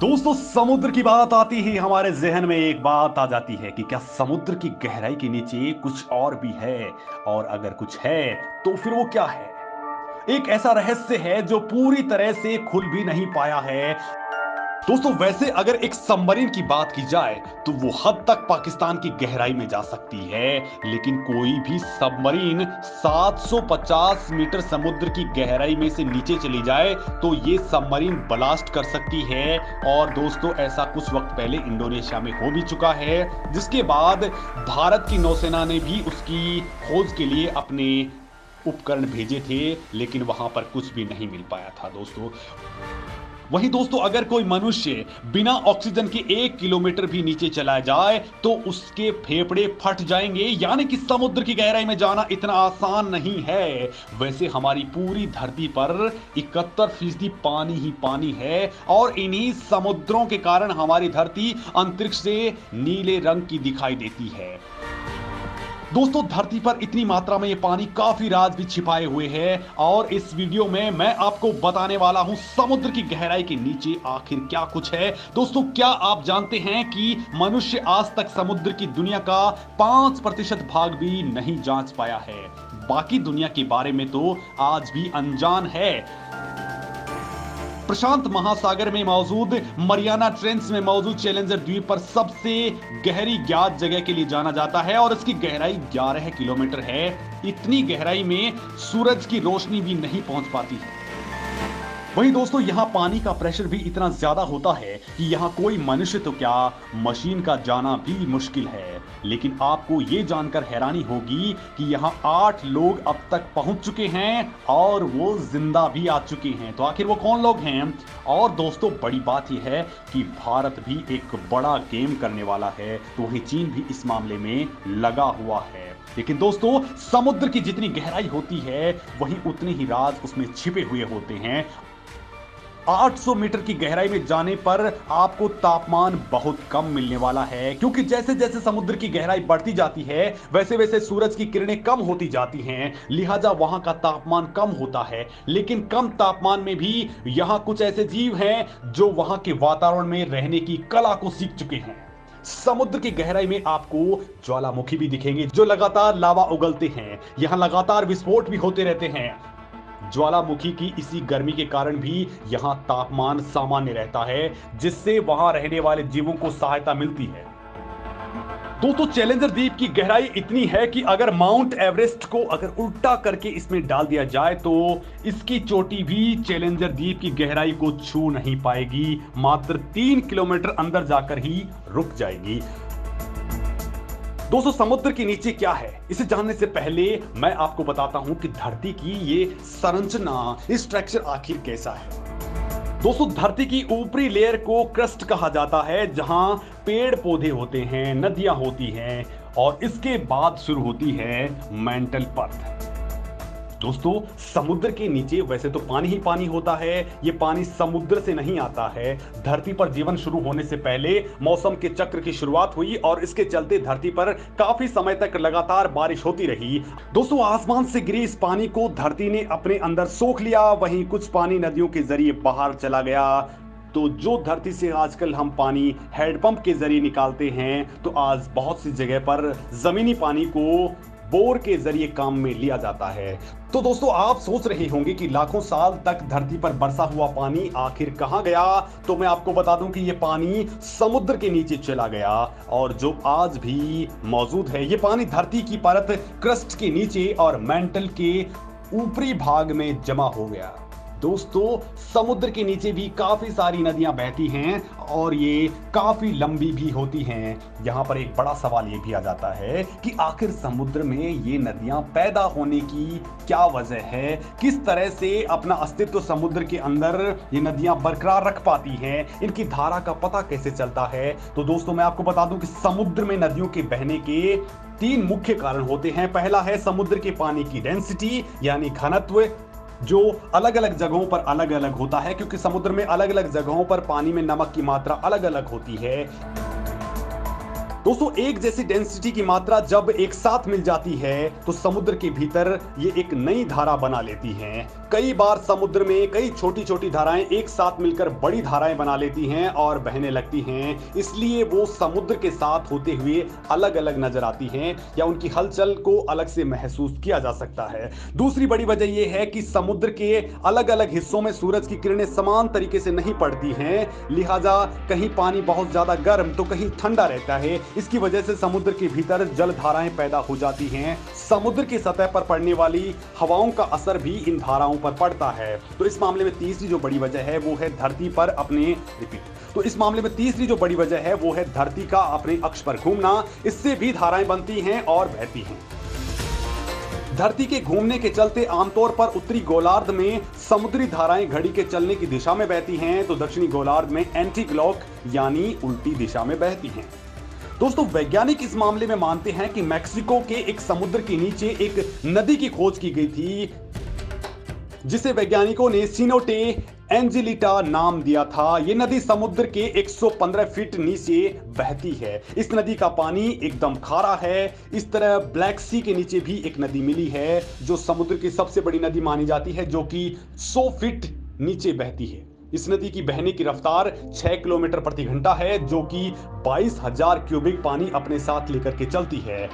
दोस्तों, समुद्र की बात आती ही हमारे जहन में एक बात आ जाती है कि क्या समुद्र की गहराई के नीचे कुछ और भी है। और अगर कुछ है तो फिर वो क्या है। एक ऐसा रहस्य है जो पूरी तरह से खुल भी नहीं पाया है। दोस्तों, वैसे अगर एक सबमरीन की बात की जाए तो वो हद तक पाकिस्तान की गहराई में जा सकती है, लेकिन कोई भी सबमरीन 750 मीटर समुद्र की गहराई में से नीचे चली जाए तो ये सबमरीन ब्लास्ट कर सकती है। और दोस्तों, ऐसा कुछ वक्त पहले इंडोनेशिया में हो भी चुका है, जिसके बाद भारत की नौसेना ने भी उसकी खोज के लिए अपने उपकरण भेजे थे, लेकिन वहां पर कुछ भी नहीं मिल पाया था दोस्तों। वहीं दोस्तों, अगर कोई मनुष्य बिना ऑक्सीजन के 1 किलोमीटर भी नीचे चला जाए तो उसके फेफड़े फट जाएंगे। यानी कि समुद्र की गहराई में जाना इतना आसान नहीं है। वैसे हमारी पूरी धरती पर 71% पानी ही पानी है, और इन्हीं समुद्रों के कारण हमारी धरती अंतरिक्ष से नीले रंग की दिखाई देती है। दोस्तों, धरती पर इतनी मात्रा में ये पानी काफी राज भी छिपाए हुए हैं, और इस वीडियो में मैं आपको बताने वाला हूं समुद्र की गहराई के नीचे आखिर क्या कुछ है। दोस्तों, क्या आप जानते हैं कि मनुष्य आज तक समुद्र की दुनिया का 5% भाग भी नहीं जांच पाया है। बाकी दुनिया के बारे में तो आज भी अनजान है। प्रशांत महासागर में मौजूद मरियाना ट्रेंच में मौजूद चैलेंजर द्वीप पर सबसे गहरी ज्ञात जगह के लिए जाना जाता है, और इसकी गहराई 11 किलोमीटर है। इतनी गहराई में सूरज की रोशनी भी नहीं पहुंच पाती है। वहीं दोस्तों, यहां पानी का प्रेशर भी इतना ज्यादा होता है कि यहां कोई मनुष्य तो क्या, मशीन का जाना भी मुश्किल है। लेकिन आपको यह जानकर हैरानी होगी कि यहां 8 लोग अब तक पहुंच चुके हैं, और वो जिंदा भी आ चुके हैं। तो आखिर वो कौन लोग हैं। और दोस्तों, बड़ी बात यह है कि भारत भी एक बड़ा गेम करने वाला है, तो वहीं चीन भी इस मामले में लगा हुआ है। लेकिन दोस्तों, समुद्र की जितनी गहराई होती है वहीं उतने ही राज उसमें छिपे हुए होते हैं। 800 मीटर की गहराई में जाने पर आपको तापमान बहुत कम मिलने वाला है, क्योंकि जैसे जैसे समुद्र की गहराई बढ़ती जाती है वैसे वैसे सूरज की किरणें कम होती जाती हैं, लिहाजा वहां का तापमान कम होता है। लेकिन कम तापमान में भी यहां कुछ ऐसे जीव हैं जो वहां के वातावरण में रहने की कला को सीख चुके हैं। समुद्र की गहराई में आपको ज्वालामुखी भी दिखेंगे जो लगातार लावा उगलते हैं। यहां लगातार विस्फोट भी होते रहते हैं। ज्वालामुखी की इसी गर्मी के कारण भी यहां तापमान सामान्य रहता है, जिससे वहां रहने वाले जीवों को सहायता मिलती है। दोस्तों, चैलेंजर द्वीप की गहराई इतनी है कि अगर माउंट एवरेस्ट को अगर उल्टा करके इसमें डाल दिया जाए तो इसकी चोटी भी चैलेंजर द्वीप की गहराई को छू नहीं पाएगी। मात्र 3 किलोमीटर अंदर जाकर ही रुक जाएगी। दोस्तों, समुद्र के नीचे क्या है, इसे जानने से पहले मैं आपको बताता हूं कि धरती की ये संरचना, स्ट्रक्चर आखिर कैसा है। दोस्तों, धरती की ऊपरी लेयर को क्रस्ट कहा जाता है, जहां पेड़ पौधे होते हैं, नदियां होती हैं, और इसके बाद शुरू होती है मेंटल परत। दोस्तों, समुद्र के नीचे वैसे तो पानी ही पानी होता है। ये पानी समुद्र से नहीं आता है। धरती पर जीवन शुरू होने से पहले मौसम के चक्र की शुरुआत हुई, और इसके चलते धरती पर काफी समय तक लगातार बारिश होती रही। दोस्तों, आसमान से गिरे इस पानी को धरती ने अपने अंदर सोख लिया, वहीं कुछ पानी नदियों के जरिए बाहर चला गया। तो जो धरती से आजकल हम पानी हैंडपंप के जरिए निकालते हैं, तो आज बहुत सी जगह पर जमीनी पानी को बोर के जरिए काम में लिया जाता है। तो दोस्तों, आप सोच रहे होंगे कि लाखों साल तक धरती पर बरसा हुआ पानी आखिर कहां गया। तो मैं आपको बता दूं कि यह पानी समुद्र के नीचे चला गया, और जो आज भी मौजूद है ये पानी धरती की परत, क्रस्ट के नीचे और मेंटल के ऊपरी भाग में जमा हो गया। दोस्तों, समुद्र के नीचे भी काफी सारी नदियां बहती हैं, और ये काफी लंबी भी होती हैं। यहां पर एक बड़ा सवाल ये भी आ जाता है कि आखिर समुद्र में ये नदियां पैदा होने की क्या वजह है। किस तरह से अपना अस्तित्व समुद्र के अंदर ये नदियां बरकरार रख पाती हैं, इनकी धारा का पता कैसे चलता है। तो दोस्तों, मैं आपको बता दूं कि समुद्र में नदियों के बहने के 3 मुख्य कारण होते हैं। पहला है समुद्र के पानी की डेंसिटी, यानी घनत्व, जो अलग अलग जगहों पर अलग अलग होता है, क्योंकि समुद्र में अलग अलग जगहों पर पानी में नमक की मात्रा अलग अलग होती है। दोस्तों, एक जैसी डेंसिटी की मात्रा जब एक साथ मिल जाती है तो समुद्र के भीतर ये एक नई धारा बना लेती है। कई बार समुद्र में कई छोटी छोटी धाराएं एक साथ मिलकर बड़ी धाराएं बना लेती हैं और बहने लगती हैं, इसलिए वो समुद्र के साथ होते हुए अलग अलग नजर आती हैं या उनकी हलचल को अलग से महसूस किया जा सकता है। दूसरी बड़ी वजह यह है कि समुद्र के अलग अलग हिस्सों में सूरज की किरणें समान तरीके से नहीं पड़ती हैं, लिहाजा कहीं पानी बहुत ज्यादा गर्म तो कहीं ठंडा रहता है। इसकी वजह से समुद्र के भीतर जल धाराएं पैदा हो जाती हैं। समुद्र की सतह पर पड़ने वाली हवाओं का असर भी इन धाराओं पर पड़ता है। तो इस मामले में तीसरी जो बड़ी वजह है वो है धरती पर अपने तो इस मामले में तीसरी जो बड़ी वजह है वो है धरती का अपने अक्ष पर घूमना। इससे भी धाराएं बनती हैं और बहती हैं। धरती के घूमने के चलते आमतौर पर उत्तरी गोलार्ध में समुद्री धाराएं घड़ी के चलने की दिशा में बहती हैं, तो दक्षिणी गोलार्ध में एंटी क्लॉक यानी उल्टी दिशा में बहती हैं। दोस्तों, वैज्ञानिक इस मामले में मानते हैं कि मैक्सिको के एक समुद्र के नीचे एक नदी की खोज की गई थी, जिसे वैज्ञानिकों ने सिनोटे एंजेलिटा नाम दिया था। यह नदी समुद्र के 115 फीट नीचे बहती है। इस नदी का पानी एकदम खारा है। इस तरह ब्लैक सी के नीचे भी एक नदी मिली है जो समुद्र की सबसे बड़ी नदी मानी जाती है, जो कि 100 फीट नीचे बहती है। इस नदी की बहने की रफ्तार 6 किलोमीटर प्रति घंटा है, जो कि 22,000 क्यूबिक पानी अपने साथ लेकर के चलती है।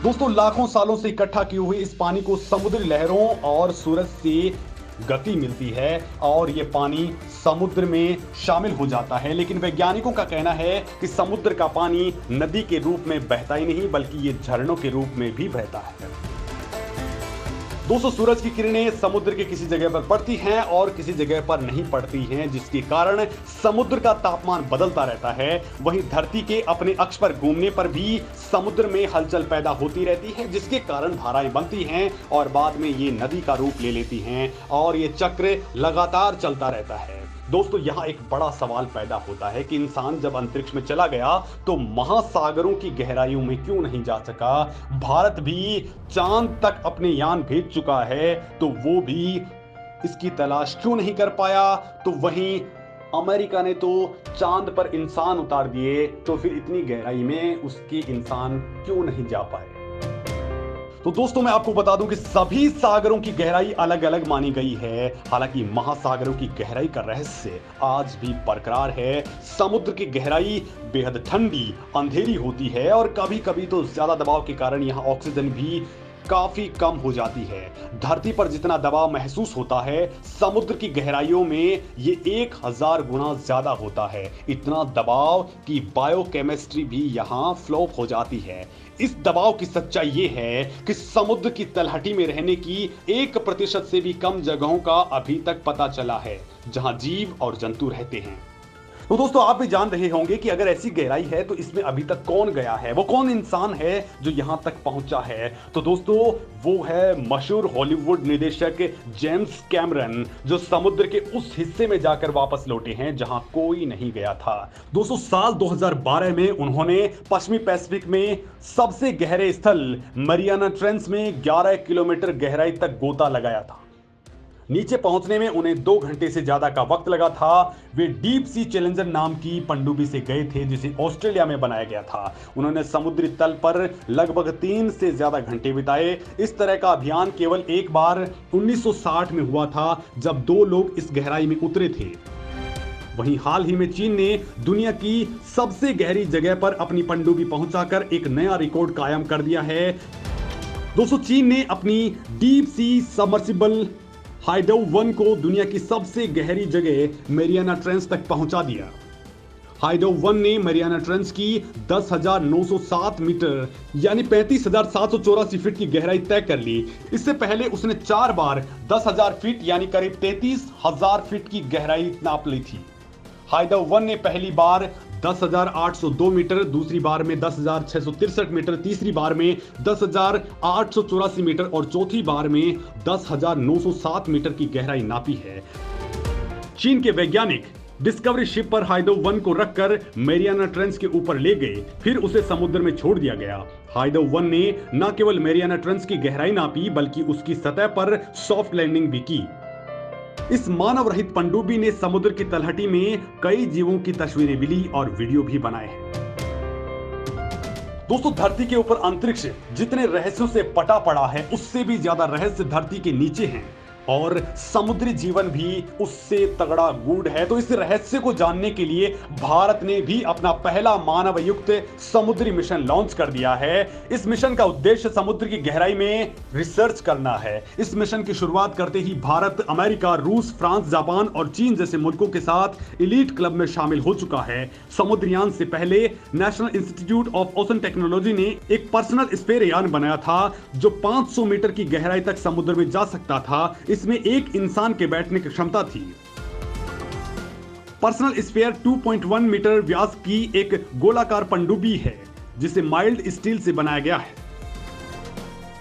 दोस्तों, लाखों सालों से इकट्ठा किए हुए इस पानी को समुद्री लहरों और सूरज से गति मिलती है और ये पानी समुद्र में शामिल हो जाता है। लेकिन वैज्ञानिकों का कहना है कि समुद्र का पानी नदी के रूप में बहता ही नहीं, बल्कि ये झरनों के रूप में भी बहता है। दोस्तों, सूरज की किरणें समुद्र के किसी जगह पर पड़ती हैं और किसी जगह पर नहीं पड़ती हैं, जिसके कारण समुद्र का तापमान बदलता रहता है। वहीं धरती के अपने अक्ष पर घूमने पर भी समुद्र में हलचल पैदा होती रहती है, जिसके कारण धाराएं बनती हैं और बाद में ये नदी का रूप ले लेती हैं और ये चक्र लगातार चलता रहता है। दोस्तों, यहाँ एक बड़ा सवाल पैदा होता है कि इंसान जब अंतरिक्ष में चला गया तो महासागरों की गहराइयों में क्यों नहीं जा सका। भारत भी चांद तक अपने यान भेज चुका है, तो वो भी इसकी तलाश क्यों नहीं कर पाया। तो वहीं अमेरिका ने तो चांद पर इंसान उतार दिए, तो फिर इतनी गहराई में उसके इंसान क्यों नहीं जा पाए। तो दोस्तों, मैं आपको बता दूं कि सभी सागरों की गहराई अलग अलग मानी गई है। हालांकि महासागरों की गहराई का रहस्य आज भी बरकरार है। समुद्र की गहराई बेहद ठंडी अंधेरी होती है और कभी कभी तो ज्यादा दबाव के कारण यहाँ ऑक्सीजन भी काफी कम हो जाती है। धरती पर जितना दबाव महसूस होता है, समुद्र की गहराइयों में ये 1000 गुना ज्यादा होता है। इतना दबाव कि बायोकेमिस्ट्री भी यहाँ फ्लॉप हो जाती है। इस दबाव की सच्चाई ये है कि समुद्र की तलहटी में रहने की 1% से भी कम जगहों का अभी तक पता चला है जहां जीव और जंतु रहते हैं। तो दोस्तों, आप भी जान रहे होंगे कि अगर ऐसी गहराई है तो इसमें अभी तक कौन गया है, वो कौन इंसान है जो यहां तक पहुंचा है। तो दोस्तों, वो है मशहूर हॉलीवुड निदेशक जेम्स कैमरन, जो समुद्र के उस हिस्से में जाकर वापस लौटे हैं जहां कोई नहीं गया था। दोस्तों, साल 2012 में उन्होंने पश्चिमी पैसिफिक में सबसे गहरे स्थल मरियाना ट्रेंच में 11 किलोमीटर गहराई तक गोता लगाया था। नीचे पहुंचने में उन्हें 2 घंटे से ज्यादा का वक्त लगा था। वे डीप सी चैलेंजर नाम की पनडुब्बी से गए थे, जिसे ऑस्ट्रेलिया में बनाया गया था। उन्होंने समुद्री तल पर लगभग 3 से ज्यादा घंटे बिताए। इस तरह का अभियान केवल एक बार 1960 में हुआ था, जब 2 लोग इस गहराई में उतरे थे। वहीं हाल ही में चीन ने दुनिया की सबसे गहरी जगह पर अपनी पनडुब्बी पहुंचाकर एक नया रिकॉर्ड कायम कर दिया है। दोस्तों, चीन ने अपनी डीप सी सबमर्सिबल हाइडोव 1 को दुनिया की सबसे गहरी जगह मैरियाना ट्रेंच तक पहुंचा दिया। हाइडोव 1 ने मैरियाना ट्रेंच की 10,907 मीटर यानी 35,784 फीट की गहराई तय कर ली। इससे पहले उसने 4 बार 10,000 फीट यानी करीब 33,000 फीट की गहराई नाप ली थी। हाइडोव 1 ने पहली बार 10,802 मीटर, दूसरी बार में 10,663 मीटर, तीसरी बार में 10,884 मीटर और चौथी बार में 10,907 मीटर की गहराई नापी है। चीन के वैज्ञानिक डिस्कवरी शिप पर हाइडोव 1 को रखकर मैरियाना ट्रेंच के ऊपर ले गए, फिर उसे समुद्र में छोड़ दिया गया। हाइडोव 1 ने न केवल मैरियाना ट्रेंच की गहराई नापी, बल्कि उसकी सतह पर सॉफ्ट लैंडिंग भी की। इस मानव रहित पनडुब्बी ने समुद्र की तलहटी में कई जीवों की तस्वीरें भी ली और वीडियो भी बनाए हैं। दोस्तों, धरती के ऊपर अंतरिक्ष जितने रहस्यों से पटा पड़ा है, उससे भी ज्यादा रहस्य धरती के नीचे हैं। और समुद्री जीवन भी उससे तगड़ा गूढ़ है। तो इस रहस्य को जानने के लिए भारत ने भी अपना पहला मानव युक्त समुद्री मिशन लॉन्च कर दिया है। इस मिशन का उद्देश्य समुद्र की गहराई में रिसर्च करना है। इस मिशन की शुरुआत करते ही भारत अमेरिका, रूस, फ्रांस, जापान और चीन जैसे मुल्कों के साथ एलीट क्लब में शामिल हो चुका है। समुद्रयान से पहले national institute of ocean technology ने एक पर्सनल स्पेयर यान बनाया था जो 500 मीटर की गहराई तक समुद्र में जा सकता था। इसमें एक इंसान के बैठने की क्षमता थी। पर्सनल स्फीयर 2.1 मीटर व्यास की एक गोलाकार पनडुब्बी है जिसे माइल्ड स्टील से बनाया गया है।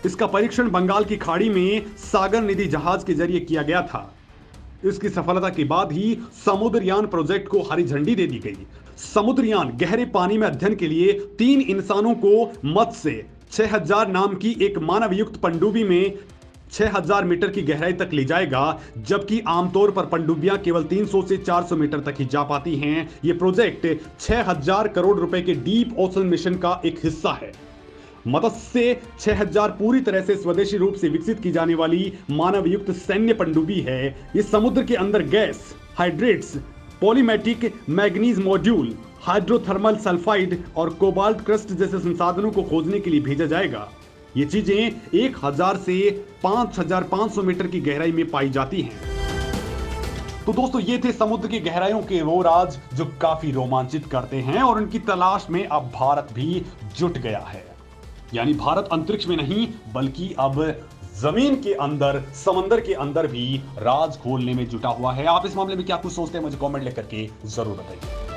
इसका परीक्षण बंगाल की खाड़ी में सागर निधि जहाज के जरिए किया गया था। इसकी सफलता के बाद ही समुद्रयान प्रोजेक्ट को हरी झंडी दे दी गई। समुद्रयान गहरे पानी में अध्ययन के लिए 3 इंसानों को मत्स्य 6000 नाम की एक मानवयुक्त पनडुब्बी में 6000 मीटर की गहराई तक ले जाएगा, जबकि आमतौर पर पनडुब्बियां केवल 300 से 400 मीटर तक ही जा पाती हैं। यह प्रोजेक्ट 6000 करोड़ रुपए के डीप ओशन मिशन का एक हिस्सा है। मत्स्य 6000 पूरी तरह से स्वदेशी रूप से विकसित की जाने वाली मानवयुक्त सैन्य पनडुब्बी है। यह समुद्र के अंदर gas, hydrates, polymetallic manganese module, hydrothermal sulphide और कोबाल्ट क्रस्ट जैसे संसाधनों को खोजने के लिए भेजा जाएगा। ये चीजें 1000 से 5500 मीटर की गहराई में पाई जाती हैं। तो दोस्तों, ये थे समुद्र की गहराइयों के वो राज जो काफी रोमांचित करते हैं और उनकी तलाश में अब भारत भी जुट गया है। यानी भारत अंतरिक्ष में नहीं बल्कि अब जमीन के अंदर, समंदर के अंदर भी राज खोलने में जुटा हुआ है। आप इस मामले में क्या कुछ सोचते हैं, मुझे कमेंट लिख करके जरूर बताइए।